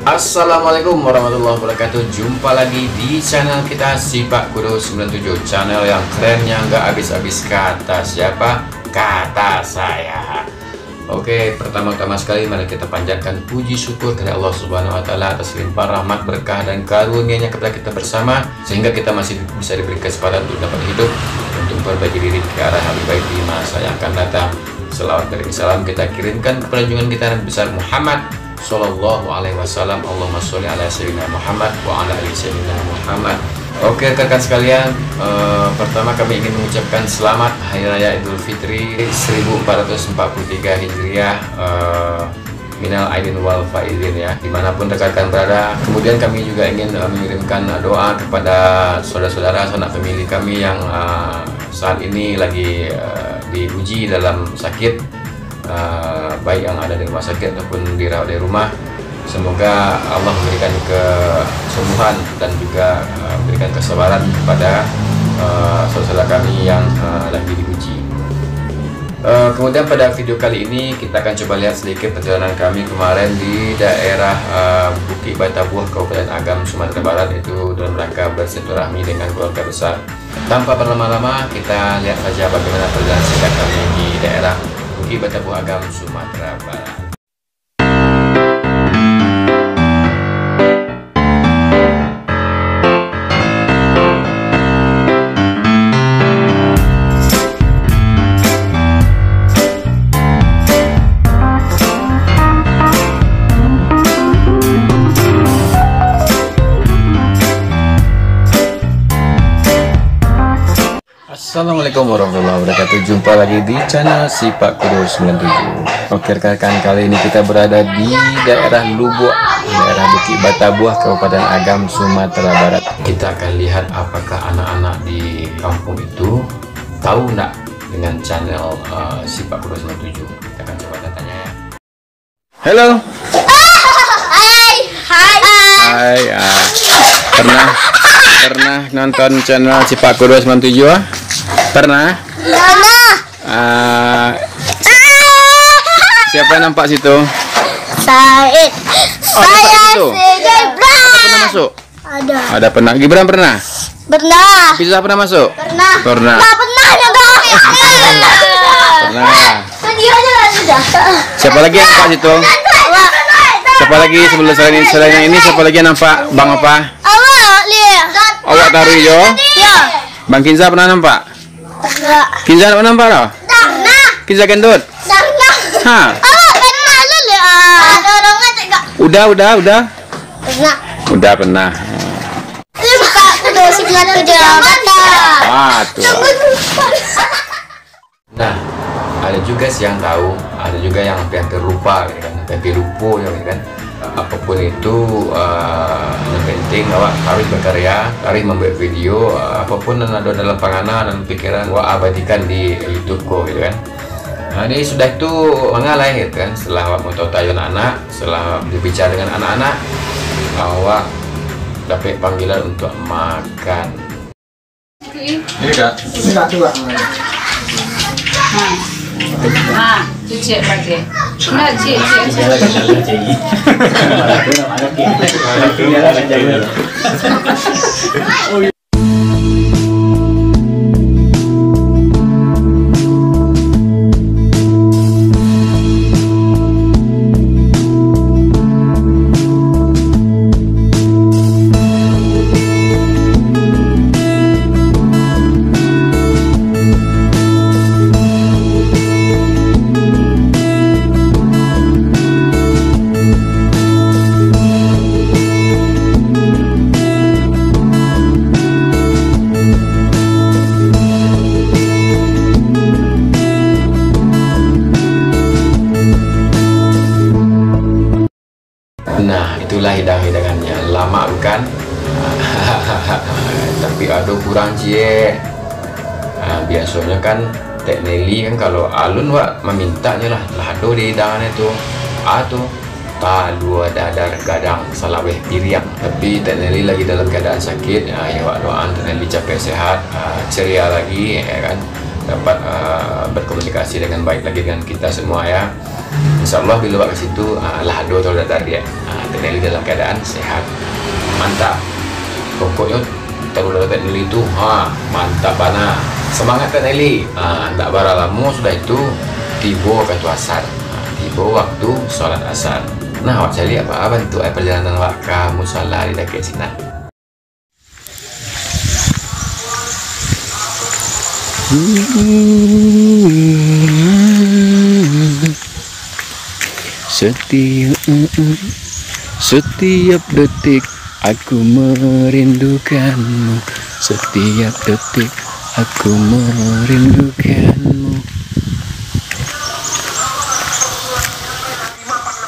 Assalamualaikum warahmatullahi wabarakatuh. Jumpa lagi di channel kita Sipak Kudo 97, channel yang kerennya nggak habis-habis kata siapa? Kata saya. Oke, pertama-tama sekali mari kita panjatkan puji syukur kepada Allah Subhanahu wa taala atas limpahan rahmat, berkah dan karunia-Nya kepada kita bersama, sehingga kita masih bisa diberi kesempatan untuk dapat hidup, untuk memperbaiki diri ke arah yang lebih baik di masa yang akan datang. Selawat dan salam kita kirimkan kepada junjungan kita Nabi besar Muhammad Sallallahu alaihi wasallam. Allahumma sholli ala sayyidina Muhammad wa ala ali sayyidina Muhammad. Oke rekan sekalian, pertama kami ingin mengucapkan selamat Hari Raya Idul Fitri 1443 Hijriah, minal aidin wal faizin ya, dimanapun rekan-rekan berada. Kemudian kami juga ingin mengirimkan doa kepada saudara-saudara sanak famili kami yang saat ini lagi diuji dalam sakit, baik yang ada di rumah sakit ataupun dirawat di rumah. Semoga Allah memberikan kesembuhan dan juga memberikan kesabaran kepada saudara kami yang lagi diuji. Kemudian pada video kali ini kita akan coba lihat sedikit perjalanan kami kemarin di daerah Bukit Batabuah, Kabupaten Agam, Sumatera Barat, itu dalam rangka bersilaturahmi dengan keluarga besar. Tanpa berlama-lama, kita lihat saja bagaimana perjalanan singkat kami di daerah Bukit Batabuah, Agam, Sumatera Barat. Assalamualaikum warahmatullahi wabarakatuh. Jumpa lagi di channel Sipak Kudo 97. Oke rekan-rekan, kali ini kita berada di daerah Lubuk, daerah Bukit Batabuah, Kabupaten Agam, Sumatera Barat. Kita akan lihat apakah anak-anak di kampung itu tahu enggak dengan channel Sipak Kudo 97. Kita akan coba tanya ya. Halo. Hai. Pernah nonton channel Sipak Kudo 97 ah? Pernah? Siapa nampak situ? Said. Saya Pernah masuk? Ada pernah. Gibran pernah? Pernah. Pizza pernah masuk? Pernah. Pernah. Pernah ya dong. Pernah. Siapa lagi yang nampak situ? Siapa lagi sebelum selain ini siapa lagi yang nampak? Bang apa? Awak taruh hijau? Ya. Bang Kinza pernah nampak? Pernah. Kinza pernah nampak loh? Pernah. Kinza gendut? Pernah. Hah? Pernah lu ada orangnya enggak? Udah. Pernah. Udah pernah. Sipak Kudo 97 Ah, tuh. Nah, ada juga sih yang tahu, ada juga yang hampir lupa, gitu kan, hampir lupa, ya kan. Apapun itu, yang penting awak harus berkarya, harus membuat video, apapun yang ada dalam panganan dan pikiran, awak abadikan di YouTube ko, gitu kan. Nah, ini sudah itu mengalah, gitu kan. Setelah awak mau tahu anak-anak, setelah berbicara dengan anak-anak, awak dapat panggilan untuk makan. Ini kak juga. Cuci lagi. Nah, cuci. Nah, itulah hidangannya. Lama bukan? Tapi aduh kurang cie. Biasanya kan Tek Nelly kan kalau alun wak memintanya lah aduh di hidangan itu. Tuh dua dadar gadang salaweh piriang. Tapi Tek Nelly lagi dalam keadaan sakit. Ya wak doaan Tek Nelly capek sehat, ceria lagi ya kan. Dapat berkomunikasi dengan baik lagi dengan kita semua ya. Insya Allah bila ke situ lah do atau datar dia Teh dalam keadaan sehat, mantap. Pokoknya taruh Teh Nelly itu mantap bana, semangat Teh Nelly. Tak bara lama sudah itu tiba waktu asar, tiba waktu sholat asar. Nah, awak cari apa bantu perjalanan awak ke musala di dekat sini. Setiap detik aku merindukanmu. Setiap detik aku merindukanmu.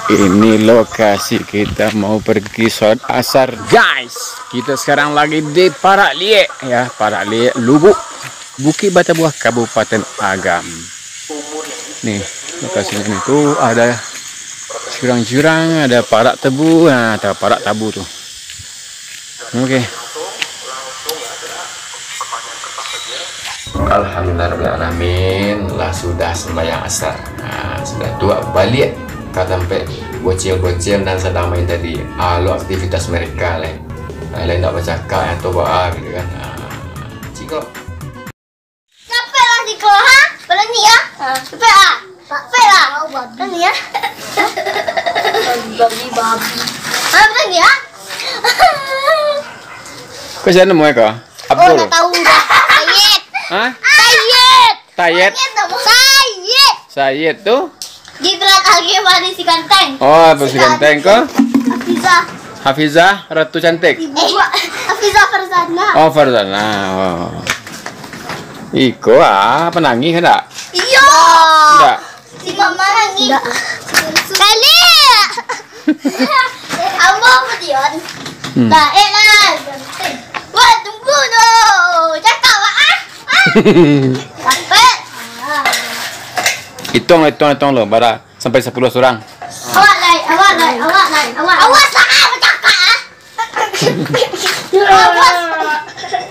Ini lokasi kita mau pergi sholat asar, guys. Kita sekarang lagi di Parak Liek, ya, Parak Liek, Lubuk, Bukit Batabuah, Kabupaten Agam. Nih lokasinya ini tuh ada jurang-jurang, ada parak tebu, ada parak tabu tuh. Oke. Alhamdulillahirrahmanirrahim, lah sudah sembahyang asar. Sudah tua balik sampai bocil-bocil dan sedang main tadi. Lo aktivitas mereka lain tak bercakap atau doa gitu kan. Ciko. Capek lah Ciko, berani ya? Capek lah. Berani ya? Babi. Berani ya? Kau sana mau kau? Abdul. Tak tahu dah. Sayed. Sayed. Sayed tuh? Di berat lagi pada si ganteng. Oh, si ganteng kau? Hafizah. Hafizah, Ratu cantik. Hafizah Farzana. Oh, Farzana. Oh. Iko penangis enggak? Iya. Enggak. Si mama nangis. Kali. Ambo pedion. Tak lah. Wah, tunggu doh. Cakap Sampai. Hitung loh, bara sampai 10 orang. Awak naik. Awas lah, bercakap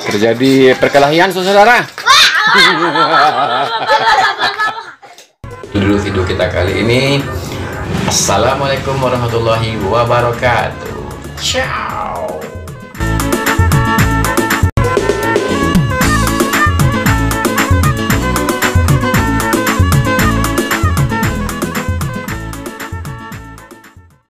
Terjadi perkelahian, saudara. Itu dulu video kita kali ini. Assalamualaikum warahmatullahi wabarakatuh. Ciao.